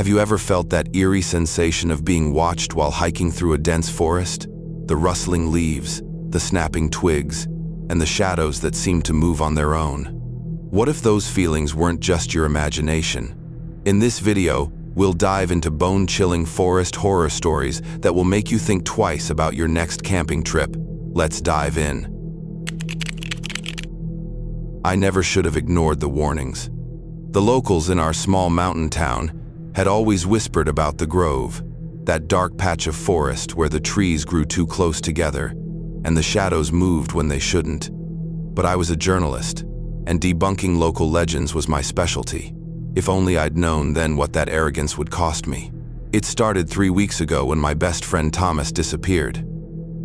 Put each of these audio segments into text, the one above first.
Have you ever felt that eerie sensation of being watched while hiking through a dense forest? The rustling leaves, the snapping twigs, and the shadows that seem to move on their own. What if those feelings weren't just your imagination? In this video, we'll dive into bone-chilling forest horror stories that will make you think twice about your next camping trip. Let's dive in. I never should have ignored the warnings. The locals in our small mountain town had always whispered about the Grove, that dark patch of forest where the trees grew too close together and the shadows moved when they shouldn't. But I was a journalist, and debunking local legends was my specialty. If only I'd known then what that arrogance would cost me. It started 3 weeks ago when my best friend Thomas disappeared.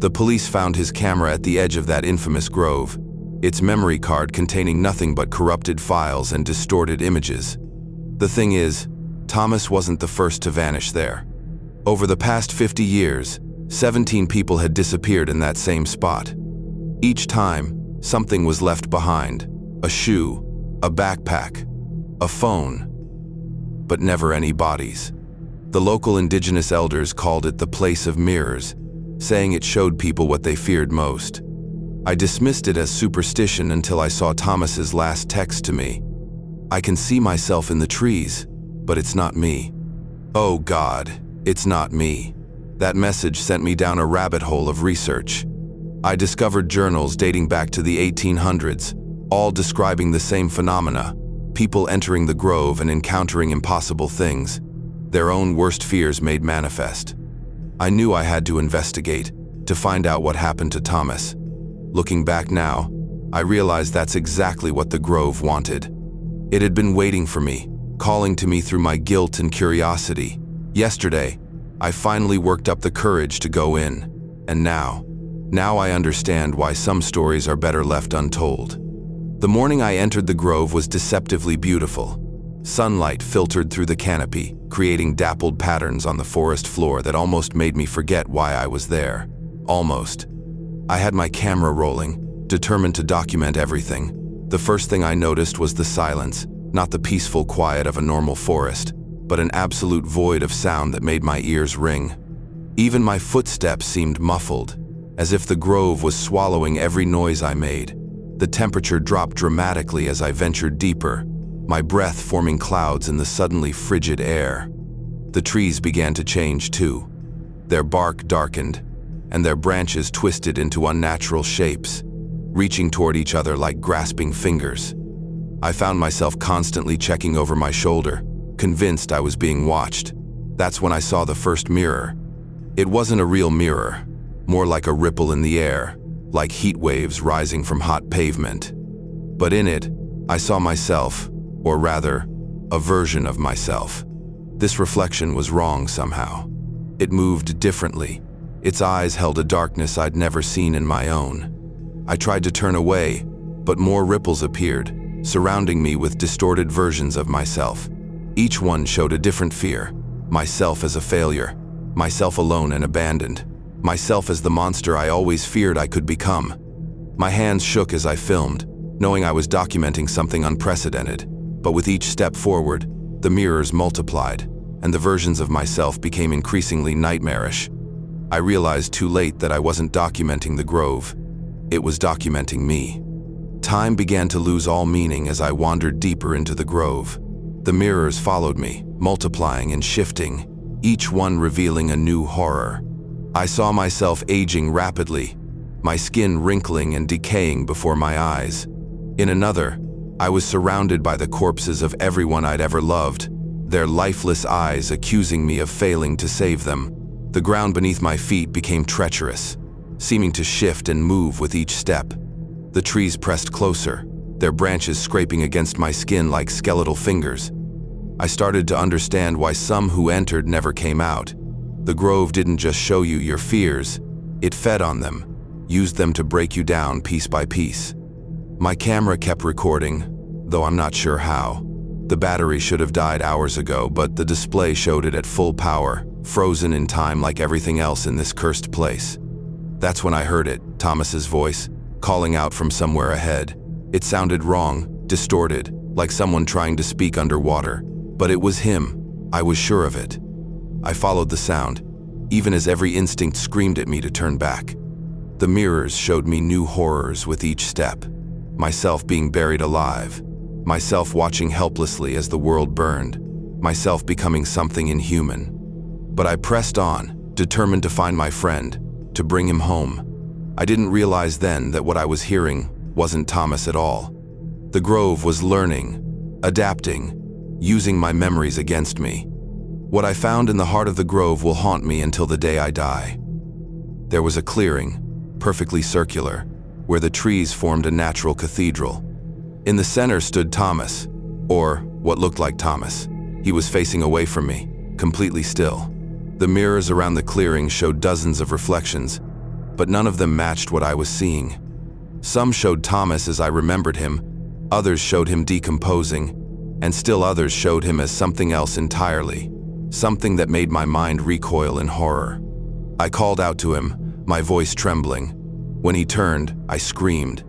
The police found his camera at the edge of that infamous grove, its memory card containing nothing but corrupted files and distorted images. The thing is, Thomas wasn't the first to vanish there. Over the past 50 years, 17 people had disappeared in that same spot. Each time, something was left behind: a shoe, a backpack, a phone, but never any bodies. The local indigenous elders called it the place of mirrors, saying it showed people what they feared most. I dismissed it as superstition until I saw Thomas's last text to me. "I can see myself in the trees, but it's not me. Oh God, it's not me." That message sent me down a rabbit hole of research. I discovered journals dating back to the 1800s, all describing the same phenomena: people entering the grove and encountering impossible things, their own worst fears made manifest. I knew I had to investigate, to find out what happened to Thomas. Looking back now, I realized that's exactly what the Grove wanted. It had been waiting for me, calling to me through my guilt and curiosity. Yesterday, I finally worked up the courage to go in. And now I understand why some stories are better left untold. The morning I entered the Grove was deceptively beautiful. Sunlight filtered through the canopy, creating dappled patterns on the forest floor that almost made me forget why I was there. Almost. I had my camera rolling, determined to document everything. The first thing I noticed was the silence, not the peaceful quiet of a normal forest, but an absolute void of sound that made my ears ring. Even my footsteps seemed muffled, as if the Grove was swallowing every noise I made. The temperature dropped dramatically as I ventured deeper, my breath forming clouds in the suddenly frigid air. The trees began to change too. Their bark darkened, and their branches twisted into unnatural shapes, reaching toward each other like grasping fingers. I found myself constantly checking over my shoulder, convinced I was being watched. That's when I saw the first mirror. It wasn't a real mirror, more like a ripple in the air, like heat waves rising from hot pavement. But in it, I saw myself, or rather, a version of myself. This reflection was wrong somehow. It moved differently. Its eyes held a darkness I'd never seen in my own. I tried to turn away, but more ripples appeared, surrounding me with distorted versions of myself. Each one showed a different fear: myself as a failure, myself alone and abandoned, myself as the monster I always feared I could become. My hands shook as I filmed, knowing I was documenting something unprecedented. But with each step forward, the mirrors multiplied, and the versions of myself became increasingly nightmarish. I realized too late that I wasn't documenting the Grove. It was documenting me. Time began to lose all meaning as I wandered deeper into the Grove. The mirrors followed me, multiplying and shifting, each one revealing a new horror. I saw myself aging rapidly, my skin wrinkling and decaying before my eyes. In another, I was surrounded by the corpses of everyone I'd ever loved, their lifeless eyes accusing me of failing to save them. The ground beneath my feet became treacherous, seeming to shift and move with each step. The trees pressed closer, their branches scraping against my skin like skeletal fingers. I started to understand why some who entered never came out. The Grove didn't just show you your fears, it fed on them, used them to break you down piece by piece. My camera kept recording, though I'm not sure how. The battery should have died hours ago, but the display showed it at full power, frozen in time like everything else in this cursed place. That's when I heard it, Thomas's voice, calling out from somewhere ahead. It sounded wrong, distorted, like someone trying to speak underwater. But it was him, I was sure of it. I followed the sound, even as every instinct screamed at me to turn back. The mirrors showed me new horrors with each step. Myself being buried alive, myself watching helplessly as the world burned, myself becoming something inhuman. But I pressed on, determined to find my friend, to bring him home. I didn't realize then that what I was hearing wasn't Thomas at all. The Grove was learning, adapting, using my memories against me. What I found in the heart of the Grove will haunt me until the day I die. There was a clearing, perfectly circular, where the trees formed a natural cathedral. In the center stood Thomas, or what looked like Thomas. He was facing away from me, completely still. The mirrors around the clearing showed dozens of reflections, but none of them matched what I was seeing. Some showed Thomas as I remembered him, others showed him decomposing, and still others showed him as something else entirely, something that made my mind recoil in horror. I called out to him, my voice trembling. When he turned, I screamed.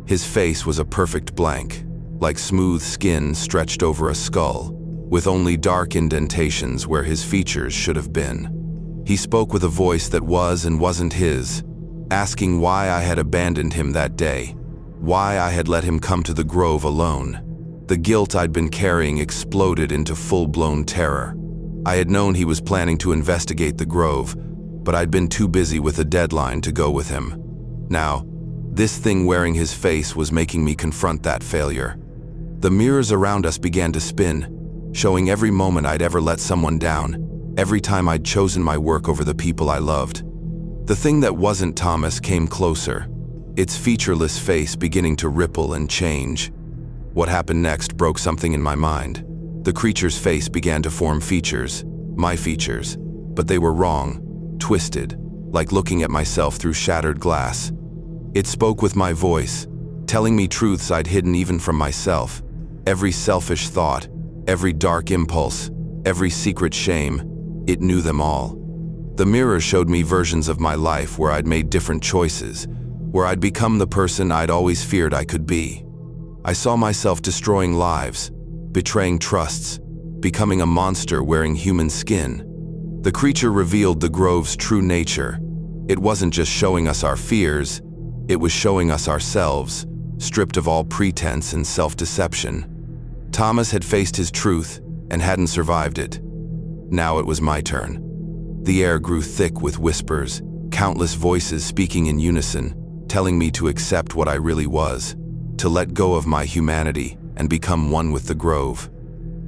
His face was a perfect blank, like smooth skin stretched over a skull, with only dark indentations where his features should have been. He spoke with a voice that was and wasn't his, asking why I had abandoned him that day, why I had let him come to the Grove alone. The guilt I'd been carrying exploded into full-blown terror. I had known he was planning to investigate the Grove, but I'd been too busy with a deadline to go with him. Now, this thing wearing his face was making me confront that failure. The mirrors around us began to spin, showing every moment I'd ever let someone down, every time I'd chosen my work over the people I loved. The thing that wasn't Thomas came closer, its featureless face beginning to ripple and change. What happened next broke something in my mind. The creature's face began to form features, my features, but they were wrong, twisted, like looking at myself through shattered glass. It spoke with my voice, telling me truths I'd hidden even from myself. Every selfish thought, every dark impulse, every secret shame, it knew them all. The mirror showed me versions of my life where I'd made different choices, where I'd become the person I'd always feared I could be. I saw myself destroying lives, betraying trusts, becoming a monster wearing human skin. The creature revealed the Grove's true nature. It wasn't just showing us our fears, it was showing us ourselves, stripped of all pretense and self-deception. Thomas had faced his truth and hadn't survived it. Now it was my turn. The air grew thick with whispers, countless voices speaking in unison, telling me to accept what I really was, to let go of my humanity and become one with the Grove.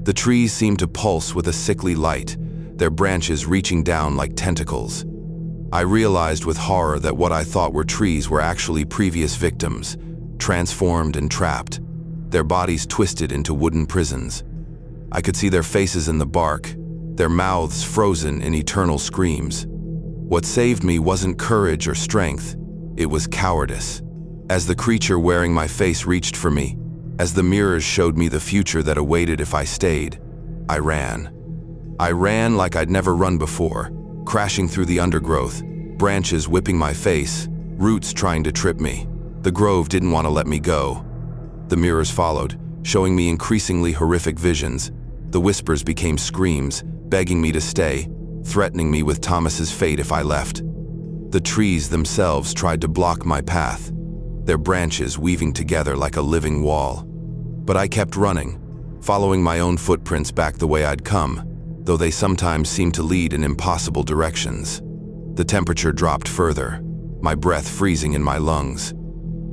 The trees seemed to pulse with a sickly light, their branches reaching down like tentacles. I realized with horror that what I thought were trees were actually previous victims, transformed and trapped, their bodies twisted into wooden prisons. I could see their faces in the bark, their mouths frozen in eternal screams. What saved me wasn't courage or strength, it was cowardice. As the creature wearing my face reached for me, as the mirrors showed me the future that awaited if I stayed, I ran. I ran like I'd never run before, crashing through the undergrowth, branches whipping my face, roots trying to trip me. The Grove didn't want to let me go. The mirrors followed, showing me increasingly horrific visions. The whispers became screams, begging me to stay, threatening me with Thomas's fate if I left. The trees themselves tried to block my path, their branches weaving together like a living wall. But I kept running, following my own footprints back the way I'd come, though they sometimes seemed to lead in impossible directions. The temperature dropped further, my breath freezing in my lungs.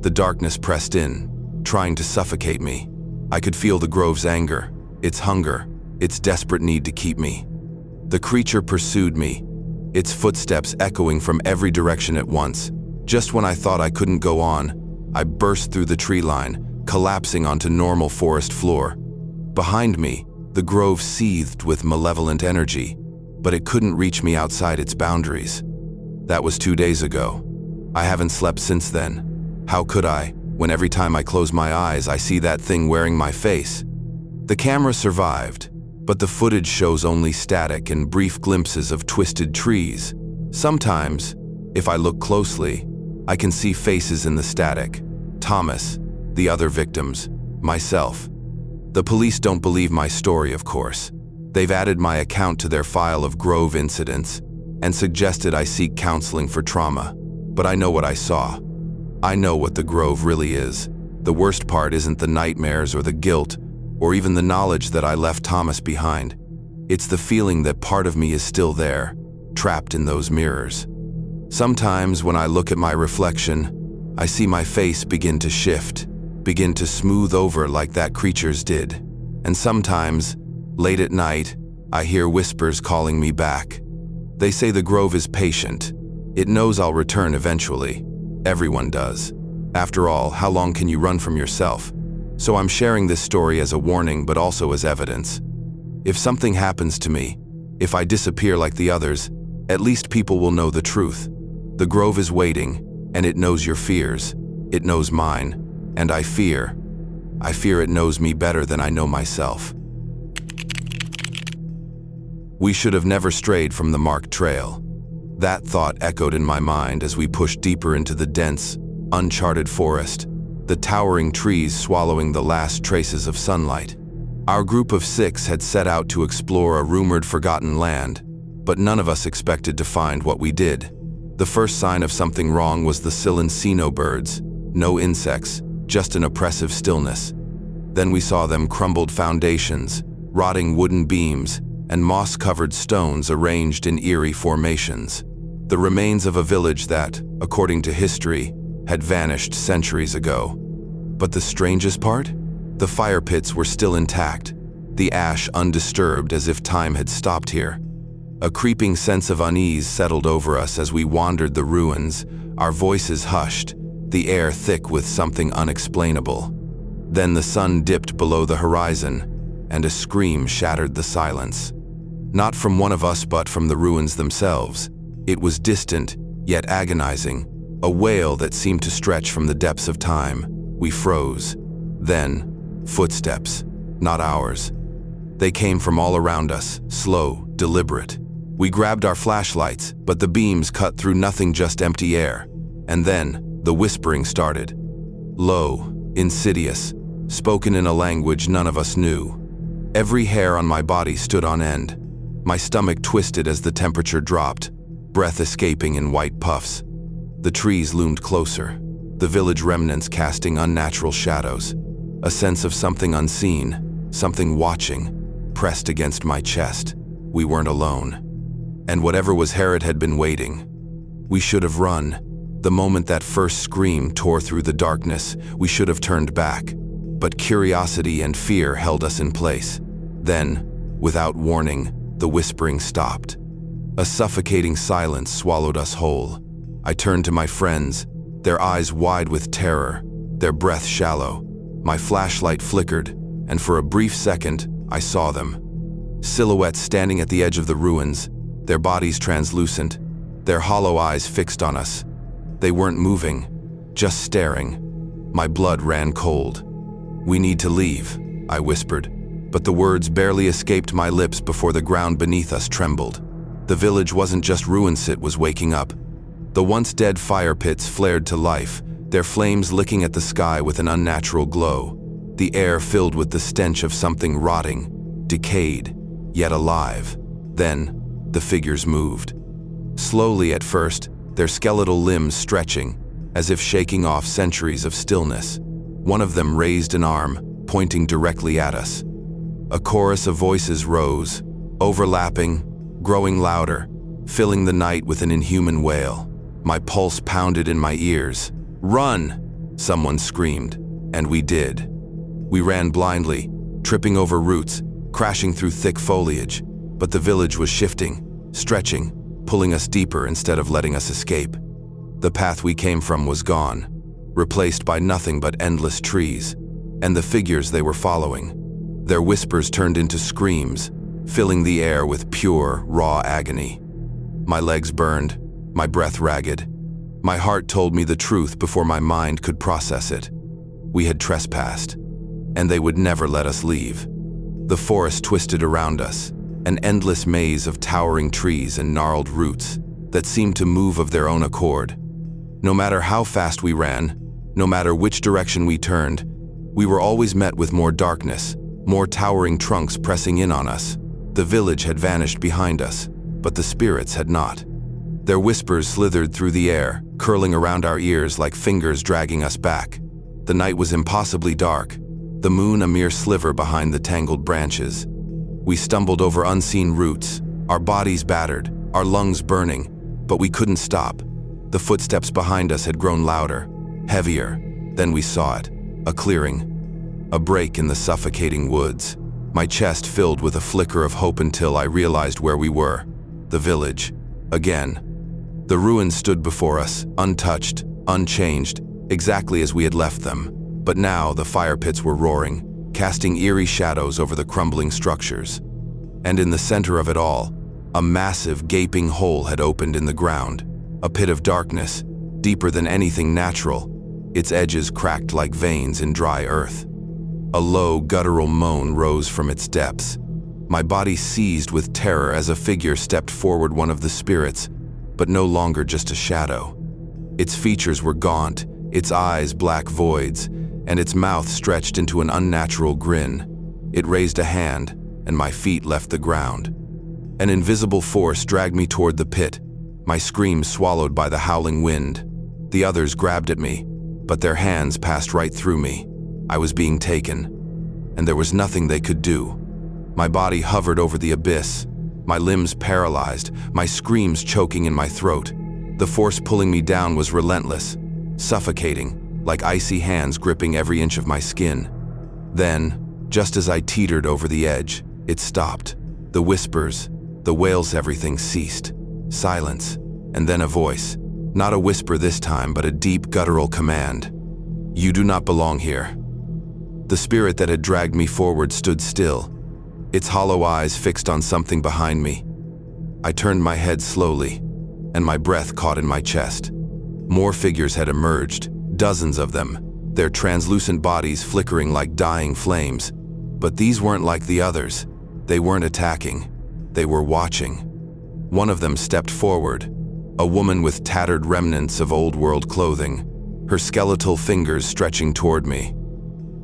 The darkness pressed in, trying to suffocate me. I could feel the Grove's anger, its hunger, its desperate need to keep me. The creature pursued me, its footsteps echoing from every direction at once. Just when I thought I couldn't go on, I burst through the tree line, collapsing onto normal forest floor. Behind me, the Grove seethed with malevolent energy, but it couldn't reach me outside its boundaries. That was 2 days ago. I haven't slept since then. How could I, when every time I close my eyes I see that thing wearing my face? The camera survived, but the footage shows only static and brief glimpses of twisted trees. Sometimes, if I look closely, I can see faces in the static. Thomas, the other victims, myself. The police don't believe my story, of course. They've added my account to their file of Grove incidents and suggested I seek counseling for trauma. But I know what I saw. I know what the Grove really is. The worst part isn't the nightmares or the guilt, or even the knowledge that I left Thomas behind. It's the feeling that part of me is still there, trapped in those mirrors. Sometimes when I look at my reflection, I see my face begin to shift, begin to smooth over like that creature's did. And sometimes, late at night, I hear whispers calling me back. They say the Grove is patient. It knows I'll return eventually. Everyone does. After all, how long can you run from yourself? So I'm sharing this story as a warning, but also as evidence. If something happens to me, if I disappear like the others, at least people will know the truth. The Grove is waiting, and it knows your fears. It knows mine, and I fear it knows me better than I know myself. We should have never strayed from the marked trail. That thought echoed in my mind as we pushed deeper into the dense, uncharted forest, the towering trees swallowing the last traces of sunlight. Our group of 6 had set out to explore a rumored forgotten land, but none of us expected to find what we did. The first sign of something wrong was the silencino birds. No insects, just an oppressive stillness. Then we saw them crumbled foundations, rotting wooden beams, and moss-covered stones arranged in eerie formations. The remains of a village that, according to history, had vanished centuries ago. But the strangest part? The fire pits were still intact, the ash undisturbed as if time had stopped here. A creeping sense of unease settled over us as we wandered the ruins, our voices hushed, the air thick with something unexplainable. Then the sun dipped below the horizon, and a scream shattered the silence. Not from one of us, but from the ruins themselves. It was distant, yet agonizing, a wail that seemed to stretch from the depths of time. We froze. Then, footsteps, not ours. They came from all around us, slow, deliberate. We grabbed our flashlights, but the beams cut through nothing, just empty air. And then, the whispering started. Low, insidious, spoken in a language none of us knew. Every hair on my body stood on end. My stomach twisted as the temperature dropped, breath escaping in white puffs. The trees loomed closer, the village remnants casting unnatural shadows. A sense of something unseen, something watching, pressed against my chest. We weren't alone. And whatever was Herod had been waiting. We should have run. The moment that first scream tore through the darkness, we should have turned back. But curiosity and fear held us in place. Then, without warning, the whispering stopped. A suffocating silence swallowed us whole. I turned to my friends, their eyes wide with terror, their breath shallow. My flashlight flickered, and for a brief second, I saw them. Silhouettes standing at the edge of the ruins, their bodies translucent, their hollow eyes fixed on us. They weren't moving, just staring. My blood ran cold. "We need to leave," I whispered, but the words barely escaped my lips before the ground beneath us trembled. The village wasn't just ruins, it was waking up. The once dead fire pits flared to life, their flames licking at the sky with an unnatural glow. The air filled with the stench of something rotting, decayed, yet alive. Then, the figures moved. Slowly at first, their skeletal limbs stretching, as if shaking off centuries of stillness. One of them raised an arm, pointing directly at us. A chorus of voices rose, overlapping, growing louder, filling the night with an inhuman wail. My pulse pounded in my ears. "Run!" someone screamed, and we did. We ran blindly, tripping over roots, crashing through thick foliage, but the village was shifting, stretching, pulling us deeper instead of letting us escape. The path we came from was gone, replaced by nothing but endless trees, and the figures they were following. Their whispers turned into screams, filling the air with pure, raw agony. My legs burned, my breath ragged. My heart told me the truth before my mind could process it. We had trespassed, and they would never let us leave. The forest twisted around us, an endless maze of towering trees and gnarled roots that seemed to move of their own accord. No matter how fast we ran, no matter which direction we turned, we were always met with more darkness, more towering trunks pressing in on us. The village had vanished behind us, but the spirits had not. Their whispers slithered through the air, curling around our ears like fingers dragging us back. The night was impossibly dark, the moon a mere sliver behind the tangled branches. We stumbled over unseen roots, our bodies battered, our lungs burning, but we couldn't stop. The footsteps behind us had grown louder, heavier. Then we saw it, a clearing, a break in the suffocating woods. My chest filled with a flicker of hope until I realized where we were. The village. Again. The ruins stood before us, untouched, unchanged, exactly as we had left them. But now the fire pits were roaring, casting eerie shadows over the crumbling structures. And in the center of it all, a massive, gaping hole had opened in the ground, a pit of darkness, deeper than anything natural, its edges cracked like veins in dry earth. A low, guttural moan rose from its depths. My body seized with terror as a figure stepped forward, one of the spirits, but no longer just a shadow. Its features were gaunt, its eyes black voids, and its mouth stretched into an unnatural grin. It raised a hand, and my feet left the ground. An invisible force dragged me toward the pit, my screams swallowed by the howling wind. The others grabbed at me, but their hands passed right through me. I was being taken, and there was nothing they could do. My body hovered over the abyss, my limbs paralyzed, my screams choking in my throat. The force pulling me down was relentless, suffocating, like icy hands gripping every inch of my skin. Then, just as I teetered over the edge, it stopped. The whispers, the wails, everything ceased. Silence, and then a voice. Not a whisper this time, but a deep, guttural command. "You do not belong here." The spirit that had dragged me forward stood still, its hollow eyes fixed on something behind me. I turned my head slowly, and my breath caught in my chest. More figures had emerged, dozens of them, their translucent bodies flickering like dying flames. But these weren't like the others. They weren't attacking. They were watching. One of them stepped forward, a woman with tattered remnants of old-world clothing, her skeletal fingers stretching toward me.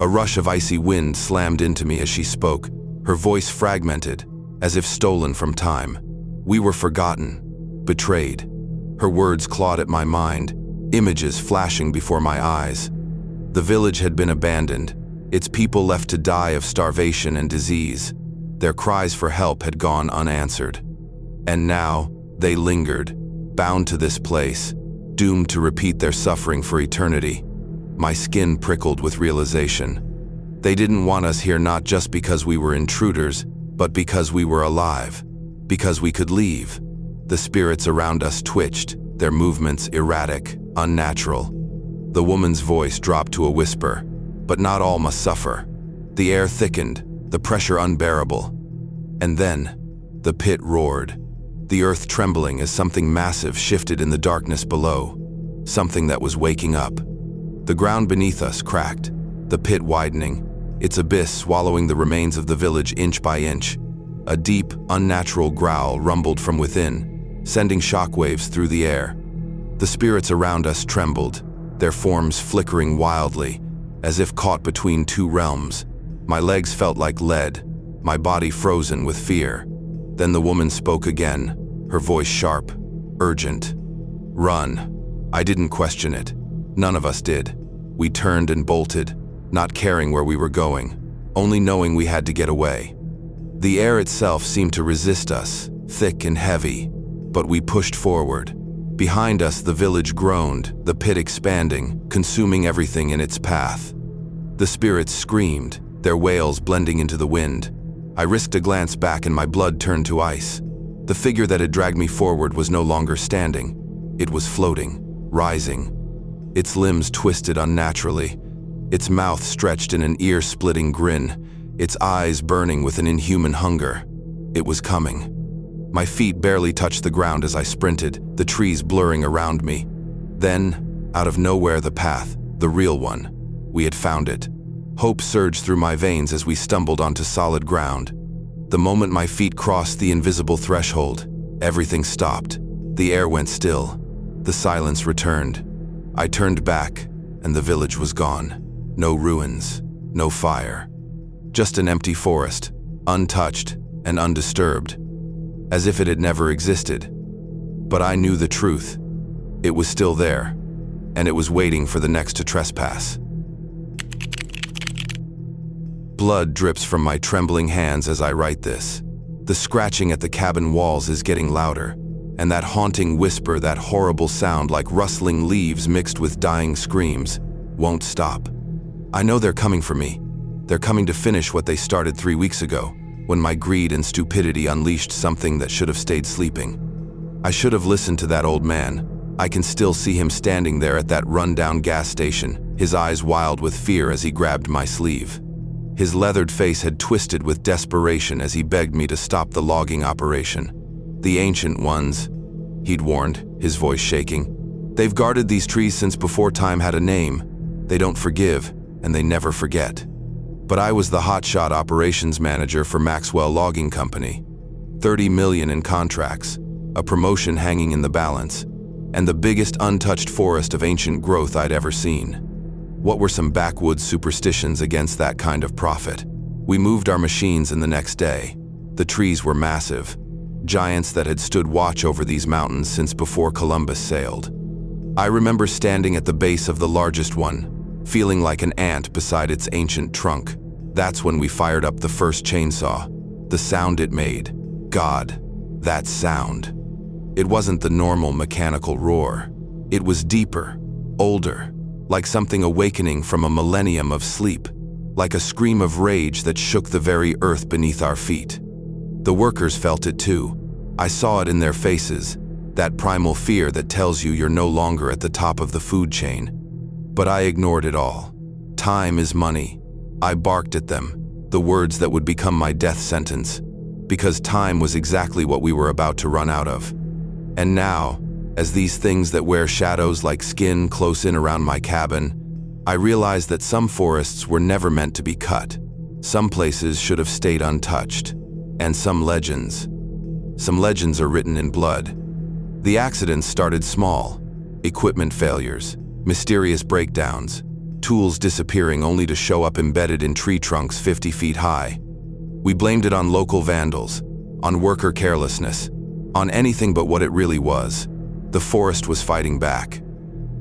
A rush of icy wind slammed into me as she spoke, her voice fragmented, as if stolen from time. We were forgotten, betrayed. Her words clawed at my mind, images flashing before my eyes. The village had been abandoned, its people left to die of starvation and disease. Their cries for help had gone unanswered. And now, they lingered, bound to this place, doomed to repeat their suffering for eternity. My skin prickled with realization. They didn't want us here not just because we were intruders, but because we were alive, because we could leave. The spirits around us twitched, their movements erratic, unnatural. The woman's voice dropped to a whisper, "But not all must suffer." The air thickened, the pressure unbearable. And then, the pit roared, the earth trembling as something massive shifted in the darkness below, something that was waking up. The ground beneath us cracked, the pit widening, its abyss swallowing the remains of the village inch by inch. A deep, unnatural growl rumbled from within, sending shockwaves through the air. The spirits around us trembled, their forms flickering wildly, as if caught between two realms. My legs felt like lead, my body frozen with fear. Then the woman spoke again, her voice sharp, urgent. "Run." I didn't question it. None of us did. We turned and bolted, not caring where we were going, only knowing we had to get away. The air itself seemed to resist us, thick and heavy, but we pushed forward. Behind us, the village groaned, the pit expanding, consuming everything in its path. The spirits screamed, their wails blending into the wind. I risked a glance back and my blood turned to ice. The figure that had dragged me forward was no longer standing. It was floating, rising. Its limbs twisted unnaturally, its mouth stretched in an ear-splitting grin, its eyes burning with an inhuman hunger. It was coming. My feet barely touched the ground as I sprinted, the trees blurring around me. Then, out of nowhere, the path, the real one. We had found it. Hope surged through my veins as we stumbled onto solid ground. The moment my feet crossed the invisible threshold, everything stopped. The air went still. The silence returned. I turned back, and the village was gone. No ruins, no fire. Just an empty forest, untouched, and undisturbed, as if it had never existed. But I knew the truth. It was still there, and it was waiting for the next to trespass. Blood drips from my trembling hands as I write this. The scratching at the cabin walls is getting louder, and that haunting whisper, that horrible sound like rustling leaves mixed with dying screams, won't stop. I know they're coming for me. They're coming to finish what they started 3 weeks ago, when my greed and stupidity unleashed something that should have stayed sleeping. I should have listened to that old man. I can still see him standing there at that run-down gas station, his eyes wild with fear as he grabbed my sleeve. His leathered face had twisted with desperation as he begged me to stop the logging operation. The ancient ones, he'd warned, his voice shaking. They've guarded these trees since before time had a name. They don't forgive, and they never forget. But I was the hotshot operations manager for Maxwell Logging Company. 30 million in contracts, a promotion hanging in the balance, and the biggest untouched forest of ancient growth I'd ever seen. What were some backwoods superstitions against that kind of profit? We moved our machines in the next day. The trees were massive, giants that had stood watch over these mountains since before Columbus sailed. I remember standing at the base of the largest one, feeling like an ant beside its ancient trunk. That's when we fired up the first chainsaw. The sound it made. God, that sound. It wasn't the normal mechanical roar. It was deeper, older, like something awakening from a millennium of sleep, like a scream of rage that shook the very earth beneath our feet. The workers felt it too. I saw it in their faces, that primal fear that tells you you're no longer at the top of the food chain. But I ignored it all. Time is money. I barked at them, the words that would become my death sentence, because time was exactly what we were about to run out of. And now, as these things that wear shadows like skin close in around my cabin, I realized that some forests were never meant to be cut. Some places should have stayed untouched. And some legends are written in blood. The accidents started small. Equipment failures, mysterious breakdowns, tools disappearing only to show up embedded in tree trunks 50 feet high. We blamed it on local vandals, on worker carelessness, on anything but what it really was. The forest was fighting back.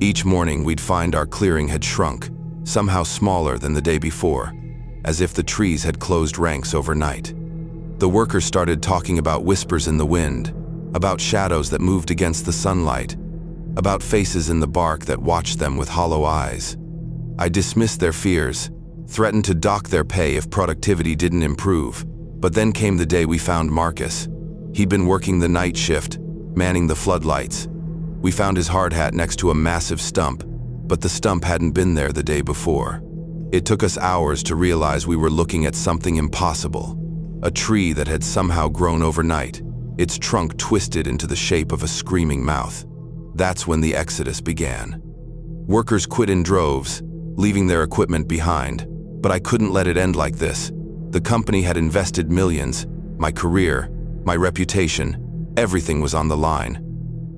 Each morning we'd find our clearing had shrunk, somehow smaller than the day before, as if the trees had closed ranks overnight. The workers started talking about whispers in the wind, about shadows that moved against the sunlight, about faces in the bark that watched them with hollow eyes. I dismissed their fears, threatened to dock their pay if productivity didn't improve. But then came the day we found Marcus. He'd been working the night shift, manning the floodlights. We found his hard hat next to a massive stump, but the stump hadn't been there the day before. It took us hours to realize we were looking at something impossible. A tree that had somehow grown overnight, its trunk twisted into the shape of a screaming mouth. That's when the exodus began. Workers quit in droves, leaving their equipment behind, but I couldn't let it end like this. The company had invested millions, my career, my reputation, everything was on the line.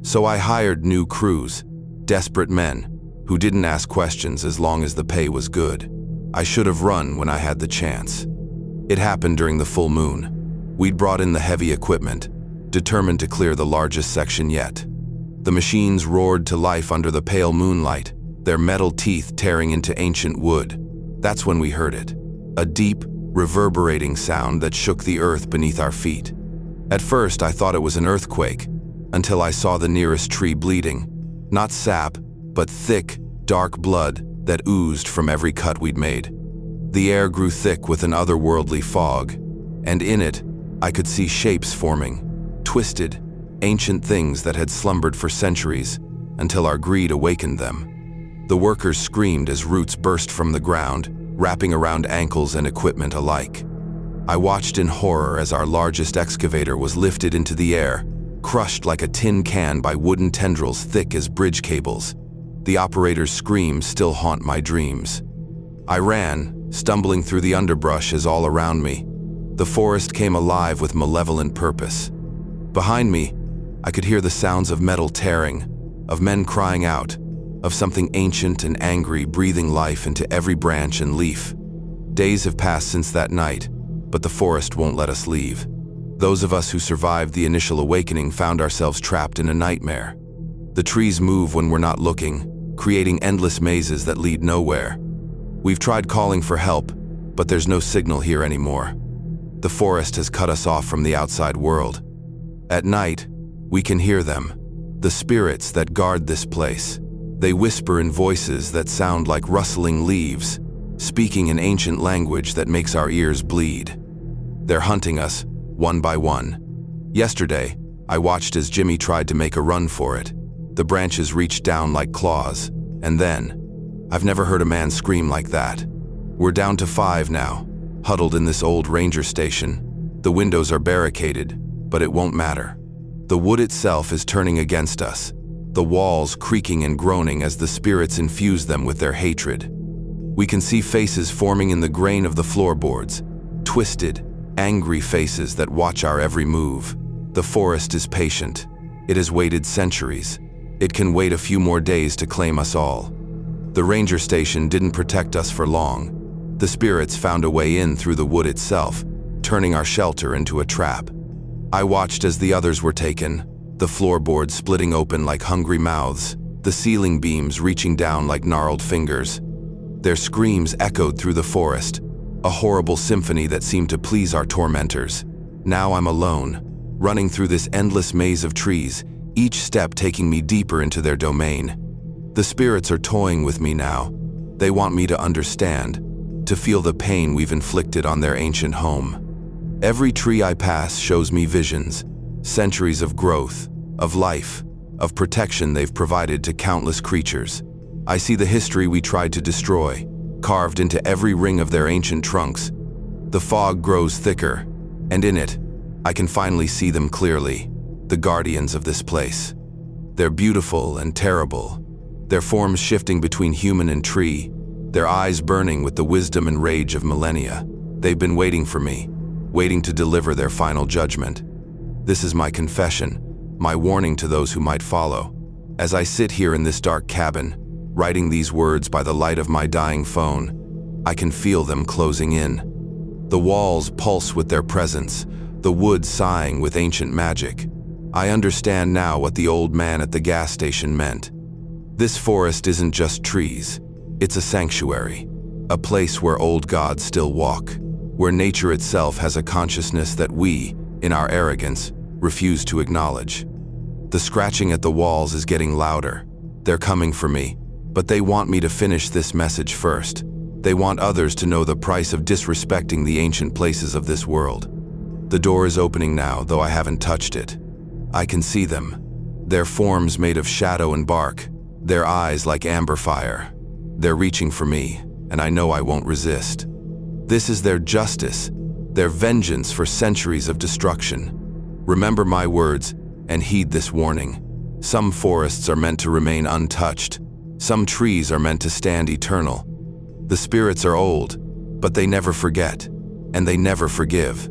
So I hired new crews, desperate men, who didn't ask questions as long as the pay was good. I should have run when I had the chance. It happened during the full moon. We'd brought in the heavy equipment, determined to clear the largest section yet. The machines roared to life under the pale moonlight, their metal teeth tearing into ancient wood. That's when we heard it. A deep, reverberating sound that shook the earth beneath our feet. At first, I thought it was an earthquake, until I saw the nearest tree bleeding. Not sap, but thick, dark blood that oozed from every cut we'd made. The air grew thick with an otherworldly fog, and in it, I could see shapes forming, twisted, ancient things that had slumbered for centuries until our greed awakened them. The workers screamed as roots burst from the ground, wrapping around ankles and equipment alike. I watched in horror as our largest excavator was lifted into the air, crushed like a tin can by wooden tendrils thick as bridge cables. The operator's screams still haunt my dreams. I ran, stumbling through the underbrush as all around me. The forest came alive with malevolent purpose. Behind me, I could hear the sounds of metal tearing, of men crying out, of something ancient and angry breathing life into every branch and leaf. Days have passed since that night, but the forest won't let us leave. Those of us who survived the initial awakening found ourselves trapped in a nightmare. The trees move when we're not looking, creating endless mazes that lead nowhere. We've tried calling for help, but there's no signal here anymore. The forest has cut us off from the outside world. At night, we can hear them, the spirits that guard this place. They whisper in voices that sound like rustling leaves, speaking an ancient language that makes our ears bleed. They're hunting us, one by one. Yesterday, I watched as Jimmy tried to make a run for it. The branches reached down like claws, and then, I've never heard a man scream like that. We're down to 5 now, huddled in this old ranger station. The windows are barricaded, but it won't matter. The wood itself is turning against us, the walls creaking and groaning as the spirits infuse them with their hatred. We can see faces forming in the grain of the floorboards, twisted, angry faces that watch our every move. The forest is patient. It has waited centuries. It can wait a few more days to claim us all. The ranger station didn't protect us for long. The spirits found a way in through the wood itself, turning our shelter into a trap. I watched as the others were taken, the floorboards splitting open like hungry mouths, the ceiling beams reaching down like gnarled fingers. Their screams echoed through the forest, a horrible symphony that seemed to please our tormentors. Now I'm alone, running through this endless maze of trees, each step taking me deeper into their domain. The spirits are toying with me now. They want me to understand, to feel the pain we've inflicted on their ancient home. Every tree I pass shows me visions, centuries of growth, of life, of protection they've provided to countless creatures. I see the history we tried to destroy, carved into every ring of their ancient trunks. The fog grows thicker, and in it, I can finally see them clearly, the guardians of this place. They're beautiful and terrible, their forms shifting between human and tree, their eyes burning with the wisdom and rage of millennia. They've been waiting for me, waiting to deliver their final judgment. This is my confession, my warning to those who might follow. As I sit here in this dark cabin, writing these words by the light of my dying phone, I can feel them closing in. The walls pulse with their presence, the wood sighing with ancient magic. I understand now what the old man at the gas station meant. This forest isn't just trees, it's a sanctuary, a place where old gods still walk, where nature itself has a consciousness that we, in our arrogance, refuse to acknowledge. The scratching at the walls is getting louder. They're coming for me, but they want me to finish this message first. They want others to know the price of disrespecting the ancient places of this world. The door is opening now, though I haven't touched it. I can see them, their forms made of shadow and bark, their eyes like amber fire. They're reaching for me, and I know I won't resist. This is their justice, their vengeance for centuries of destruction. Remember my words and heed this warning. Some forests are meant to remain untouched. Some trees are meant to stand eternal. The spirits are old, but they never forget, and they never forgive.